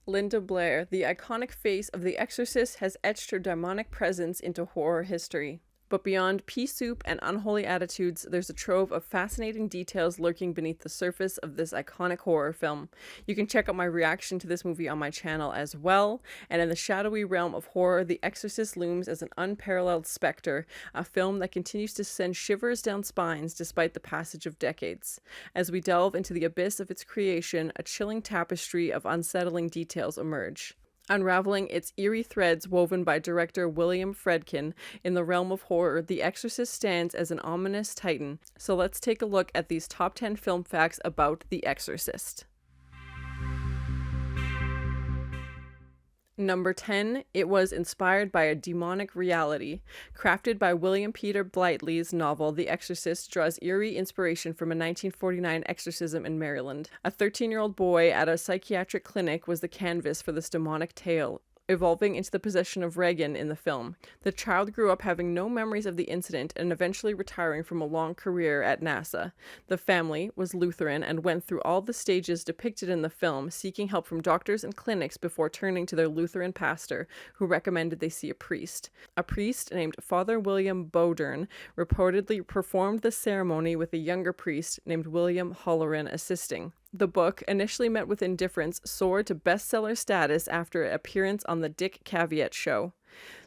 Linda Blair, the iconic face of The Exorcist, has etched her demonic presence into horror history. But beyond pea soup and unholy attitudes, there's a trove of fascinating details lurking beneath the surface of this iconic horror film. You can check out my reaction to this movie on my channel as well. And in the shadowy realm of horror, The Exorcist looms as an unparalleled specter, a film that continues to send shivers down spines despite the passage of decades. As we delve into the abyss of its creation, a chilling tapestry of unsettling details emerge. Unraveling its eerie threads woven by director William Friedkin in the realm of horror, The Exorcist stands as an ominous titan. So let's take a look at these top 10 film facts about The Exorcist. Number 10, it was inspired by a demonic reality. Crafted by William Peter Blatty's novel, The Exorcist draws eerie inspiration from a 1949 exorcism in Maryland. A 13-year-old boy at a psychiatric clinic was the canvas for this demonic tale, evolving into the possession of Regan in the film. The child grew up having no memories of the incident and eventually retiring from a long career at NASA. The family was Lutheran and went through all the stages depicted in the film, seeking help from doctors and clinics before turning to their Lutheran pastor, who recommended they see a priest. A priest named Father William Bowdern reportedly performed the ceremony with a younger priest named William Halloran assisting. The book, initially met with indifference, soared to bestseller status after an appearance on the Dick Cavett Show.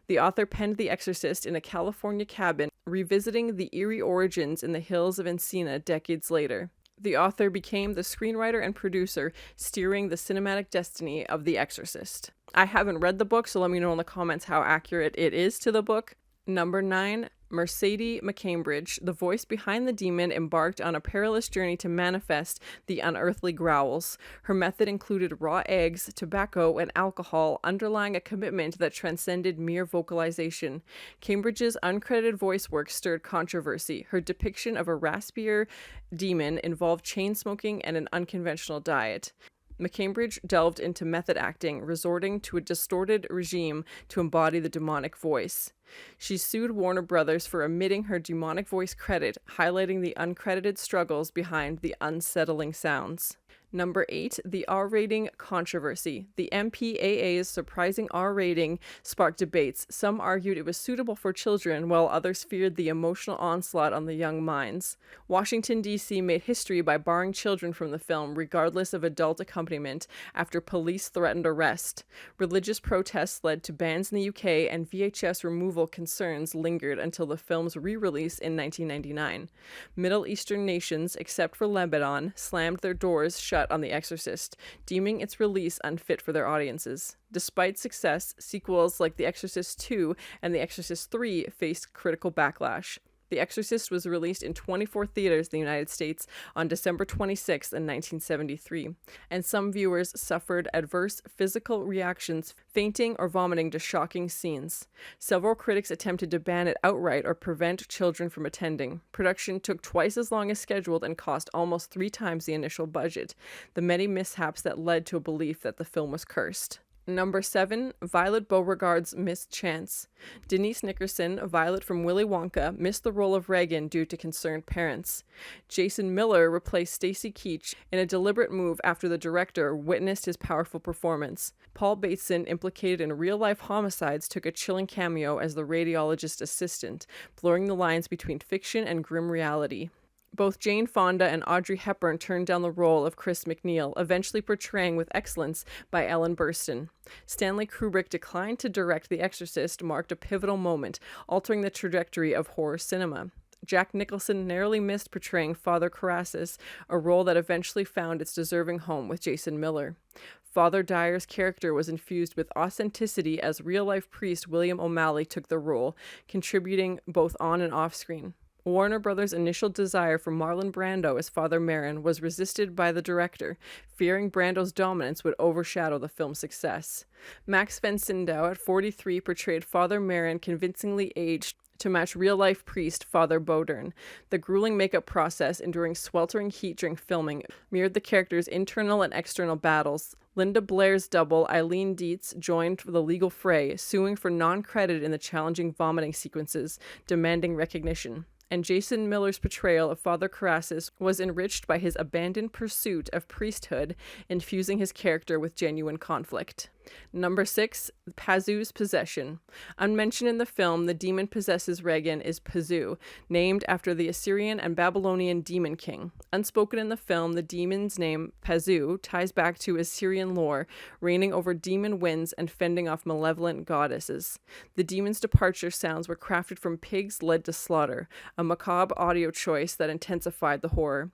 The author penned The Exorcist in a California cabin, revisiting the eerie origins in the hills of Encina decades later. The author became the screenwriter and producer, steering the cinematic destiny of The Exorcist. I haven't read the book, so let me know in the comments how accurate it is to the book. Number 9, Mercedes McCambridge, the voice behind the demon, embarked on a perilous journey to manifest the unearthly growls. Her method included raw eggs, tobacco, and alcohol, underlying a commitment that transcended mere vocalization. Cambridge's uncredited voice work stirred controversy. Her depiction of a raspier demon involved chain smoking and an unconventional diet. McCambridge delved into method acting, resorting to a distorted regime to embody the demonic voice. She sued Warner Brothers for omitting her demonic voice credit, highlighting the uncredited struggles behind the unsettling sounds. Number 8, the Rrating Controversy. The MPAA's surprising R rating sparked debates. Some argued it was suitable for children, while others feared the emotional onslaught on the young minds. Washington, D.C. made history by barring children from the film, regardless of adult accompaniment, after police threatened arrest. Religious protests led to bans in the UK, and VHS removal concerns lingered until the film's re-release in 1999. Middle Eastern nations, except for Lebanon, slammed their doors shut on The Exorcist, deeming its release unfit for their audiences. Despite success, sequels like The Exorcist 2 and The Exorcist 3 faced critical backlash. The Exorcist was released in 24 theaters in the United States on December 26 in 1973, and some viewers suffered adverse physical reactions, fainting or vomiting to shocking scenes. Several critics attempted to ban it outright or prevent children from attending. Production took twice as long as scheduled and cost almost 3 times the initial budget, the many mishaps that led to a belief that the film was cursed. Number 7, Violet Beauregard's Missed Chance. Denise Nickerson, Violet from Willy Wonka, missed the role of Regan due to concerned parents. Jason Miller replaced Stacy Keach in a deliberate move after the director witnessed his powerful performance. Paul Bateson, implicated in real-life homicides, took a chilling cameo as the radiologist assistant, blurring the lines between fiction and grim reality. Both Jane Fonda and Audrey Hepburn turned down the role of Chris MacNeil, eventually portraying with excellence by Ellen Burstyn. Stanley Kubrick declined to direct The Exorcist, marked a pivotal moment, altering the trajectory of horror cinema. Jack Nicholson narrowly missed portraying Father Carrassus, a role that eventually found its deserving home with Jason Miller. Father Dyer's character was infused with authenticity as real-life priest William O'Malley took the role, contributing both on and off-screen. Warner Brothers' initial desire for Marlon Brando as Father Merrin was resisted by the director, fearing Brando's dominance would overshadow the film's success. Max van Sydow, at 43, portrayed Father Merrin convincingly aged to match real-life priest Father Bowdern. The grueling makeup process, enduring sweltering heat during filming, mirrored the character's internal and external battles. Linda Blair's double, Eileen Dietz, joined the legal fray, suing for non-credit in the challenging vomiting sequences, demanding recognition. and Jason Miller's portrayal of Father Karrassus was enriched by his abandoned pursuit of priesthood, infusing his character with genuine conflict. Number 6, Pazus Possession. Unmentioned in the film, the demon possesses Regan is Pazu, named after the Assyrian and Babylonian demon king. Unspoken in the film, the demon's name, Pazu, ties back to Assyrian lore, reigning over demon winds and fending off malevolent goddesses. The demon's departure sounds were crafted from pigs led to slaughter, a macabre audio choice that intensified the horror.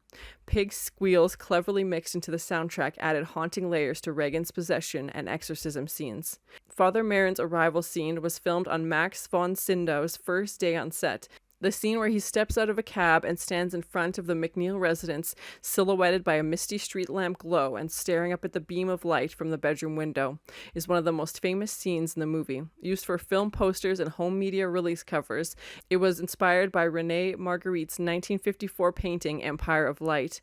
Pig squeals cleverly mixed into the soundtrack added haunting layers to Regan's possession and exorcism scenes. Father Merrin's arrival scene was filmed on Max von Sydow's first day on set. The scene where he steps out of a cab and stands in front of the MacNeil residence, silhouetted by a misty street lamp glow and staring up at the beam of light from the bedroom window, is one of the most famous scenes in the movie. Used for film posters and home media release covers, it was inspired by René Magritte's 1954 painting Empire of Light.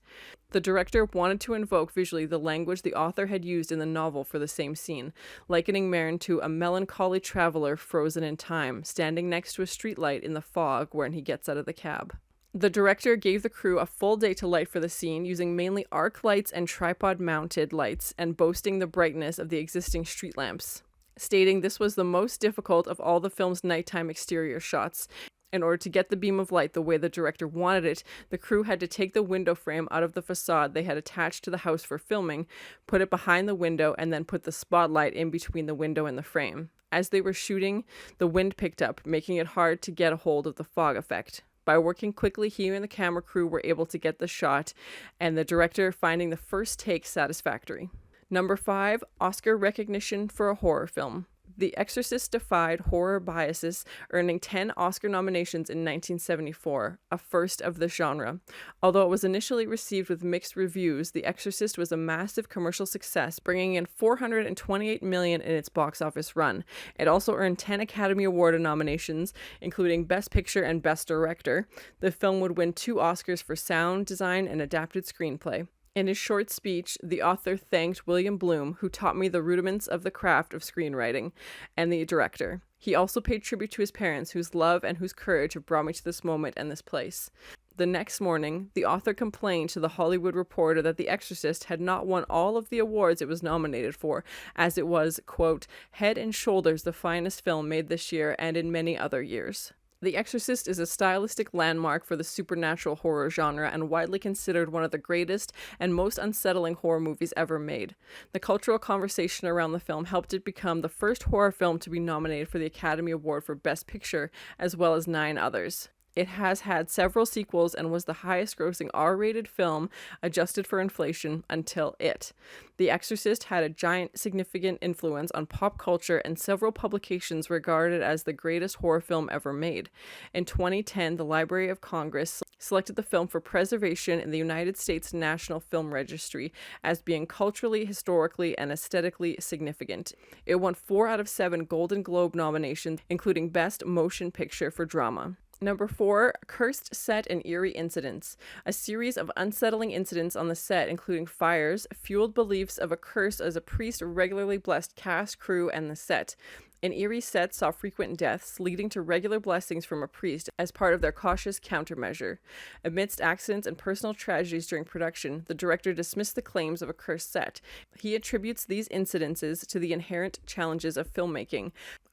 The director wanted to invoke visually the language the author had used in the novel for the same scene, likening Merrin to a melancholy traveler frozen in time, standing next to a streetlight in the fog when he gets out of the cab. The director gave the crew a full day to light for the scene, using mainly arc lights and tripod-mounted lights, and boasting the brightness of the existing street lamps, stating this was the most difficult of all the film's nighttime exterior shots. In order to get the beam of light the way the director wanted it, the crew had to take the window frame out of the facade they had attached to the house for filming, put it behind the window, and then put the spotlight in between the window and the frame. As they were shooting, the wind picked up, making it hard to get a hold of the fog effect. By working quickly, he and the camera crew were able to get the shot, and the director finding the first take satisfactory. Number 5, Oscar recognition for a horror film. The Exorcist defied horror biases, earning 10 Oscar nominations in 1974, a first of the genre. Although it was initially received with mixed reviews, The Exorcist was a massive commercial success, bringing in $428 million in its box office run. It also earned 10 Academy Award nominations, including Best Picture and Best Director. The film would win 2 Oscars for sound design and adapted screenplay. In his short speech, the author thanked William Bloom, who taught me the rudiments of the craft of screenwriting, and the director. He also paid tribute to his parents, whose love and whose courage have brought me to this moment and this place. The next morning, the author complained to the Hollywood Reporter that The Exorcist had not won all of the awards it was nominated for, as it was, quote, head and shoulders the finest film made this year and in many other years. The Exorcist is a stylistic landmark for the supernatural horror genre and widely considered one of the greatest and most unsettling horror movies ever made. The cultural conversation around the film helped it become the first horror film to be nominated for the Academy Award for Best Picture, as well as 9 others. It has had several sequels and was the highest-grossing R-rated film, adjusted for inflation, until it. The Exorcist had a giant significant influence on pop culture, and several publications regarded it as the greatest horror film ever made. In 2010, the Library of Congress selected the film for preservation in the United States National Film Registry as being culturally, historically, and aesthetically significant. It won 4 out of 7 Golden Globe nominations, including Best Motion Picture for Drama. Number 4, Cursed Set and Eerie Incidents. A series of unsettling incidents on the set, including fires, fueled beliefs of a curse as a priest regularly blessed cast, crew, and the set. An Eerie set saw frequent deaths, leading to regular blessings from a priest as part of their cautious countermeasure. Amidst accidents and personal tragedies during production, the director dismissed the claims of a cursed set. He attributes these incidences to the inherent challenges of filmmaking,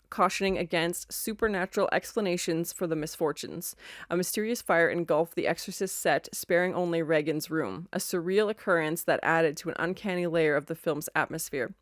cautioning against supernatural explanations for the misfortunes. A mysterious fire engulfed the Exorcist set, sparing only Regan's room, a surreal occurrence that added to an uncanny layer of the film's atmosphere.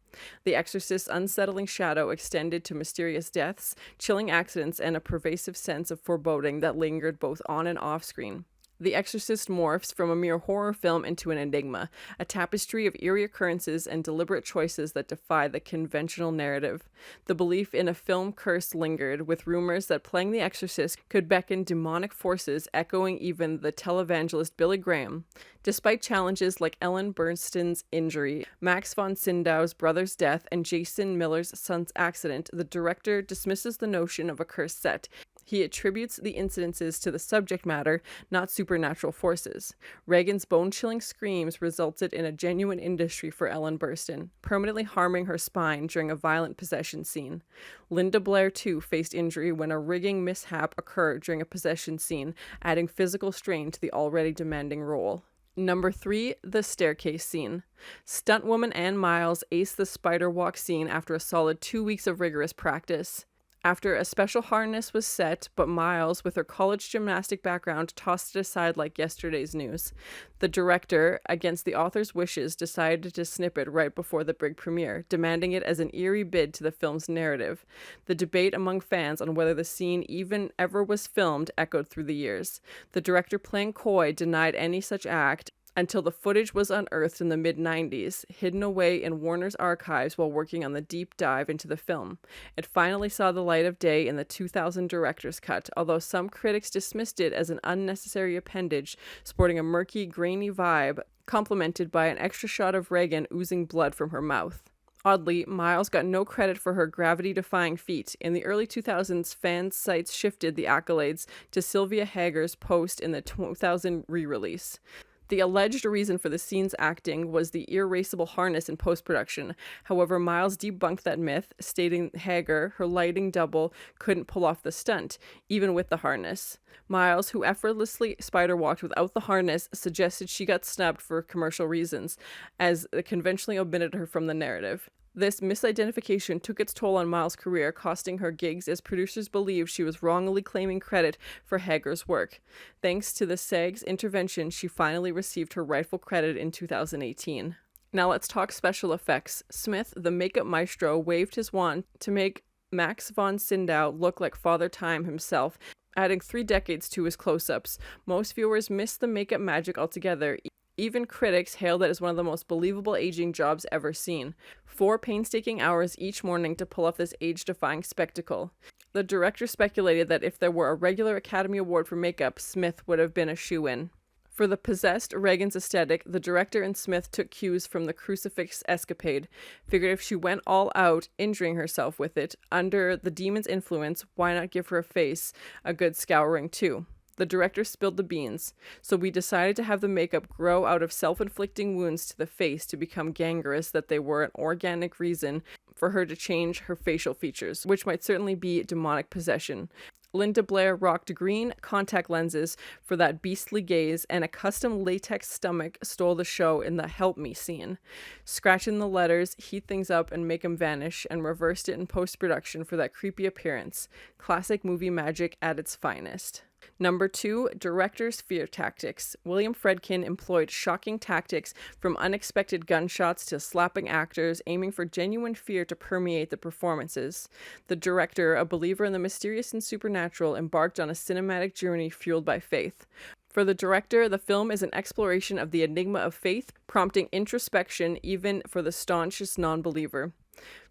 The Exorcist's unsettling shadow extended to mysterious deaths, chilling accidents, and a pervasive sense of foreboding that lingered both on and off screen. The Exorcist morphs from a mere horror film into an enigma, a tapestry of eerie occurrences and deliberate choices that defy the conventional narrative. The belief in a film curse lingered, with rumors that playing the Exorcist could beckon demonic forces, echoing even the televangelist Billy Graham. Despite challenges like Ellen Burstyn's injury, Max von Sydow's brother's death, and Jason Miller's son's accident, the director dismisses the notion of a cursed set. He attributes the incidences to the subject matter, not supernatural forces. Regan's bone-chilling screams resulted in a genuine industry for Ellen Burstyn, permanently harming her spine during a violent possession scene. Linda Blair, too, faced injury when a rigging mishap occurred during a possession scene, adding physical strain to the already demanding role. Number 3, the staircase scene. Stuntwoman Ann Miles aced the spider walk scene after a solid 2 weeks of rigorous practice. After a special harness was set, but Miles, with her college gymnastic background, tossed it aside like yesterday's news. The director, against the author's wishes, decided to snip it right before the big premiere, demanding it as an eerie bid to the film's narrative. The debate among fans on whether the scene even ever was filmed echoed through the years. The director, playing coy, denied any such act, until the footage was unearthed in the mid-90s, hidden away in Warner's archives while working on the deep dive into the film. It finally saw the light of day in the 2000 director's cut, although some critics dismissed it as an unnecessary appendage, sporting a murky, grainy vibe, complemented by an extra shot of Regan oozing blood from her mouth. Oddly, Miles got no credit for her gravity-defying feat. In the early 2000s, fan sites shifted the accolades to Sylvia Hager's post in the 2000 re-release. The alleged reason for the scene's acting was the erasable harness in post-production. However, Miles debunked that myth, stating Hager, her lighting double, couldn't pull off the stunt, even with the harness. Miles, who effortlessly spider-walked without the harness, suggested she got snubbed for commercial reasons, as it conventionally omitted her from the narrative. This misidentification took its toll on Miles' career, costing her gigs as producers believed she was wrongly claiming credit for Hager's work. Thanks to the SAG's intervention, she finally received her rightful credit in 2018. Now let's talk special effects. Smith, the makeup maestro, waved his wand to make Max von Sydow look like Father Time himself, adding 3 decades to his close-ups. Most viewers missed the makeup magic altogether. Even critics hailed it as one of the most believable aging jobs ever seen. 4 painstaking hours each morning to pull off this age-defying spectacle. The director speculated that if there were a regular Academy Award for makeup, Smith would have been a shoo-in. For the possessed Regan's aesthetic, the director and Smith took cues from the crucifix escapade. Figured if she went all out, injuring herself with it, under the demon's influence, why not give her face a good scouring too? The director spilled the beans, so we decided to have the makeup grow out of self-inflicting wounds to the face to become gangrenous, that they were an organic reason for her to change her facial features, which might certainly be demonic possession. Linda Blair rocked green contact lenses for that beastly gaze, and a custom latex stomach stole the show in the Help Me scene. Scratching the letters, heat things up and make them vanish, and reversed it in post-production for that creepy appearance. Classic movie magic at its finest. Number 2, director's fear tactics. William Friedkin employed shocking tactics, from unexpected gunshots to slapping actors, aiming for genuine fear to permeate the performances. The director, a believer in the mysterious and supernatural, embarked on a cinematic journey fueled by faith. For the director, the film is an exploration of the enigma of faith, prompting introspection even for the staunchest non-believer.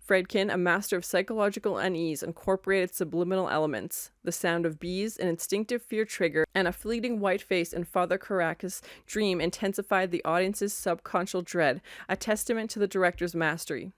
Friedkin, a master of psychological unease, incorporated subliminal elements. The sound of bees, an instinctive fear trigger, and a fleeting white face in Father Caracas' dream intensified the audience's subconscious dread, a testament to the director's mastery.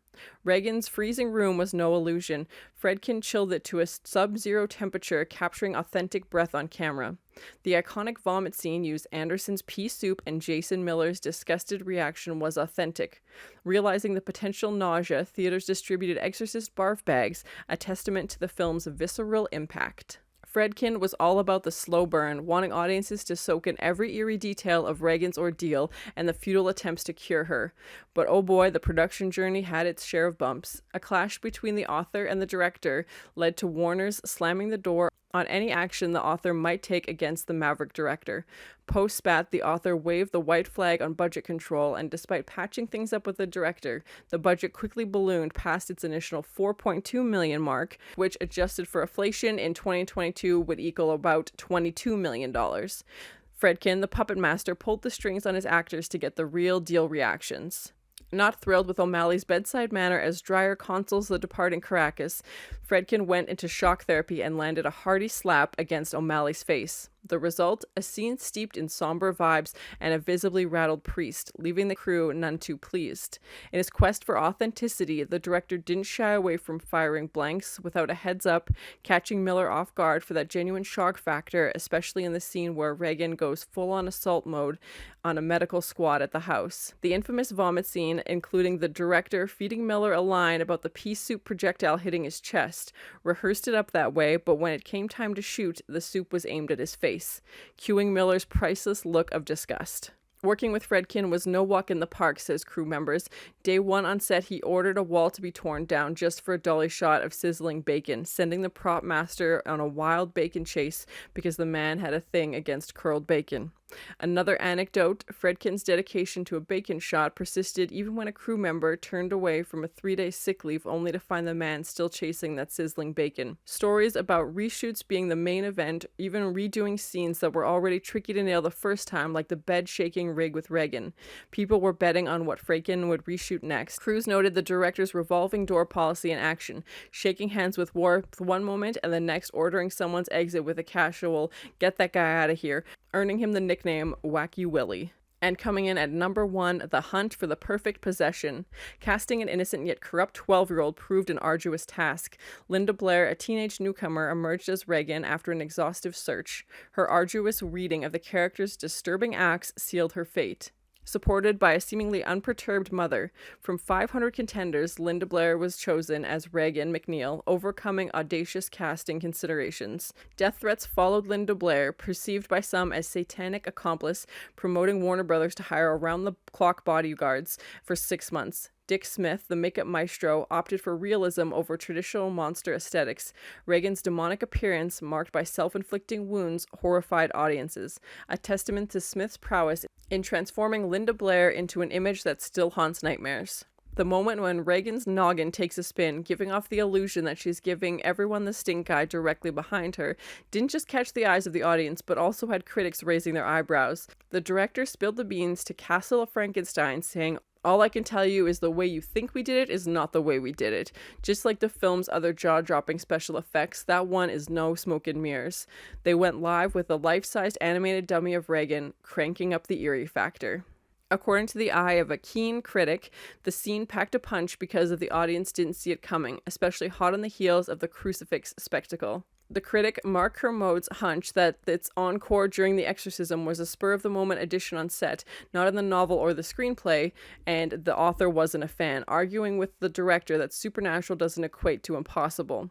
Regan's freezing room was no illusion. Friedkin chilled it to a sub-zero temperature, capturing authentic breath on camera. The iconic vomit scene used Anderson's pea soup, and Jason Miller's disgusted reaction was authentic. Realizing the potential nausea, theaters distributed Exorcist barf bags, a testament to the film's visceral impact. Friedkin was all about the slow burn, wanting audiences to soak in every eerie detail of Regan's ordeal and the futile attempts to cure her. But oh boy, the production journey had its share of bumps. A clash between the author and the director led to Warner's slamming the door on any action the author might take against the maverick director. Post-spat, the author waved the white flag on budget control, and despite patching things up with the director, the budget quickly ballooned past its initial $4.2 million mark, which, adjusted for inflation in 2022, would equal about $22 million. Friedkin, the puppet master, pulled the strings on his actors to get the real deal reactions. Not thrilled with O'Malley's bedside manner as Dreyer consoles the departing Caracas, Friedkin went into shock therapy and landed a hearty slap against O'Malley's face. The result? A scene steeped in somber vibes and a visibly rattled priest, leaving the crew none too pleased. In his quest for authenticity, the director didn't shy away from firing blanks without a heads up, catching Miller off guard for that genuine shock factor, especially in the scene where Regan goes full-on assault mode on a medical squad at the house. The infamous vomit scene, including the director feeding Miller a line about the pea soup projectile hitting his chest, rehearsed it up that way, but when it came time to shoot, the soup was aimed at his face, cueing Miller's priceless look of disgust. Working with Friedkin was no walk in the park, says crew members. Day one on set, he ordered a wall to be torn down just for a dolly shot of sizzling bacon, sending the prop master on a wild bacon chase because the man had a thing against curled bacon. Another anecdote, Friedkin's dedication to a bacon shot persisted even when a crew member turned away from a 3-day sick leave only to find the man still chasing that sizzling bacon. Stories about reshoots being the main event, even redoing scenes that were already tricky to nail the first time, like the bed-shaking rig with Regan. People were betting on what Friedkin would reshoot next. Crews noted the director's revolving door policy in action, shaking hands with warmth one moment and the next ordering someone's exit with a casual, "Get that guy out of here," earning him the nickname Wacky Willie. And coming in at number 1, The Hunt for the Perfect Possession. Casting an innocent yet corrupt 12-year-old proved an arduous task. Linda Blair, a teenage newcomer, emerged as Regan after an exhaustive search. Her arduous reading of the character's disturbing acts sealed her fate. Supported by a seemingly unperturbed mother, from 500 contenders, Linda Blair was chosen as Regan MacNeil, overcoming audacious casting considerations. Death threats followed Linda Blair, perceived by some as satanic accomplice, promoting Warner Brothers to hire around-the-clock bodyguards for 6 months. Dick Smith, the makeup maestro, opted for realism over traditional monster aesthetics. Regan's demonic appearance, marked by self-inflicting wounds, horrified audiences, a testament to Smith's prowess in transforming Linda Blair into an image that still haunts nightmares. The moment when Regan's noggin takes a spin, giving off the illusion that she's giving everyone the stink eye directly behind her, didn't just catch the eyes of the audience, but also had critics raising their eyebrows. The director spilled the beans to Castle of Frankenstein, saying, "All I can tell you is the way you think we did it is not the way we did it. Just like the film's other jaw-dropping special effects, that one is no smoke and mirrors." They went live with a life-sized animated dummy of Regan, cranking up the eerie factor. According to the eye of a keen critic, the scene packed a punch because of the audience didn't see it coming, especially hot on the heels of the crucifix spectacle. The critic Mark Kermode's hunch that its encore during the exorcism was a spur-of-the-moment addition on set, not in the novel or the screenplay, and the author wasn't a fan, arguing with the director that supernatural doesn't equate to impossible.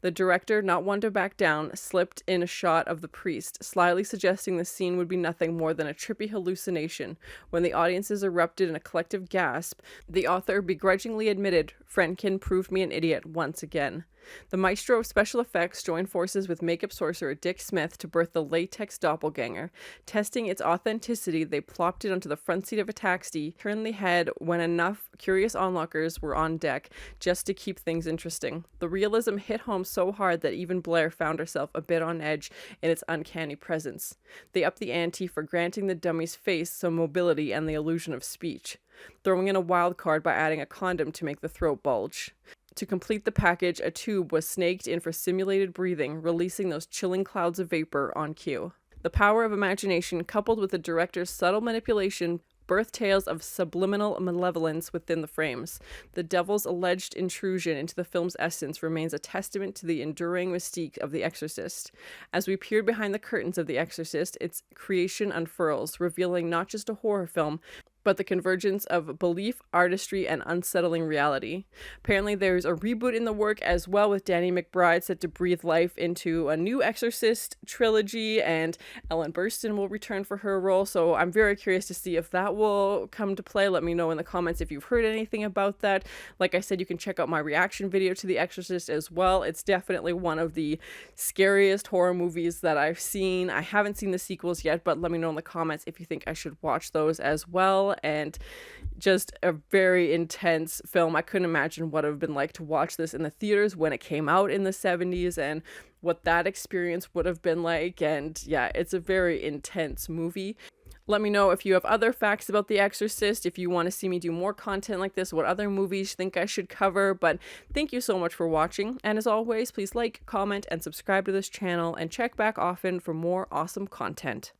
The director, not one to back down, slipped in a shot of the priest, slyly suggesting the scene would be nothing more than a trippy hallucination. When the audiences erupted in a collective gasp, the author begrudgingly admitted, "Friedkin proved me an idiot once again." The maestro of special effects joined forces with makeup sorcerer Dick Smith to birth the latex doppelganger. Testing its authenticity, they plopped it onto the front seat of a taxi, turned the head when enough curious onlookers were on deck, just to keep things interesting. The realism hit home so hard that even Blair found herself a bit on edge in its uncanny presence. They upped the ante for granting the dummy's face some mobility and the illusion of speech, throwing in a wild card by adding a condom to make the throat bulge. To complete the package, a tube was snaked in for simulated breathing, releasing those chilling clouds of vapor on cue. The power of imagination, coupled with the director's subtle manipulation, birthed tales of subliminal malevolence within the frames. The devil's alleged intrusion into the film's essence remains a testament to the enduring mystique of The Exorcist. As we peered behind the curtains of The Exorcist, its creation unfurls, revealing not just a horror film, but the convergence of belief, artistry, and unsettling reality. Apparently there's a reboot in the work as well, with Danny McBride set to breathe life into a new Exorcist trilogy, and Ellen Burstyn will return for her role, so I'm very curious to see if that will come to play. Let me know in the comments if you've heard anything about that. Like I said, you can check out my reaction video to The Exorcist as well. It's definitely one of the scariest horror movies that I've seen. I haven't seen the sequels yet, but let me know in the comments if you think I should watch those as well. And just a very intense film. I couldn't imagine what it would have been like to watch this in the theaters when it came out in the 70s and what that experience would have been like. And yeah, it's a very intense movie. Let me know if you have other facts about The Exorcist, if you want to see me do more content like this, what other movies you think I should cover. But thank you so much for watching, and as always, please like, comment, and subscribe to this channel, and check back often for more awesome content.